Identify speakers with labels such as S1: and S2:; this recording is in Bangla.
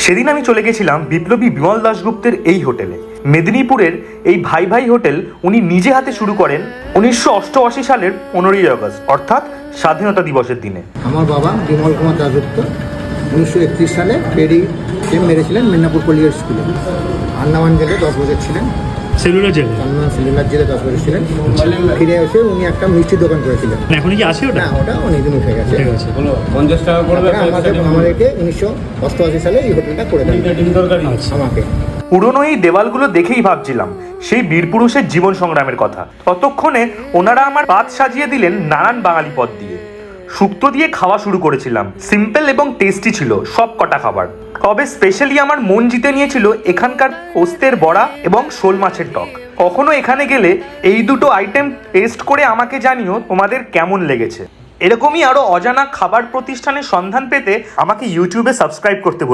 S1: সেদিন আমি চলে গেছিলাম বিপ্লবী বিমল দাশগুপ্তের এই হোটেলে। মেদিনীপুরের এই ভাই ভাই হোটেল উনি নিজে হাতে শুরু করেন 1988 সালের 15ই আগস্ট, অর্থাৎ স্বাধীনতা দিবসের দিনে।
S2: আমার বাবা বিমল কুমার দাশগুপ্ত 1931 সালে ফেরি মেরেছিলেন মেদিনীপুর কলিয়ার স্কুলে। আন্দামান জেলে 10 বছর ছিলেন,
S3: সেলুলার জেলে,
S2: সেলুলার জেলে 10 বছর ছিলেন। ফিরে এসে উনি একটা মিষ্টির দোকান করেছিলেন।
S3: এখন কি আছে ওটা?
S2: না, ওটা অনেকদিন উঠে গেছে।
S4: 50 টাকা করবে।
S2: আমাদেরকে 1988 সালে এই হোটেলটা করে দেন আমাকে।
S1: পুরনো এই দেওয়ালগুলো দেখেই ভাবছিলাম সেই বীরপুরুষের জীবন সংগ্রামের কথা। ততক্ষণে ওনারা আমার পাত সাজিয়ে দিলেন নানান বাঙালি পদ দিয়ে। শুক্তো দিয়ে খাওয়া শুরু করেছিলাম। সিম্পল এবং টেস্টি ছিল সব কটা খাবার। তবে স্পেশালি আমার মন জিতে নিয়েছিল এখানকার পোস্তের বড়া এবং শোল মাছের টক। কখনো এখানে গেলে এই দুটো আইটেম টেস্ট করে আমাকে জানিও তোমাদের কেমন লেগেছে। এরকমই আরো অজানা খাবার প্রতিষ্ঠানের সন্ধান পেতে আমাকে ইউটিউবে সাবস্ক্রাইব করতে বলো।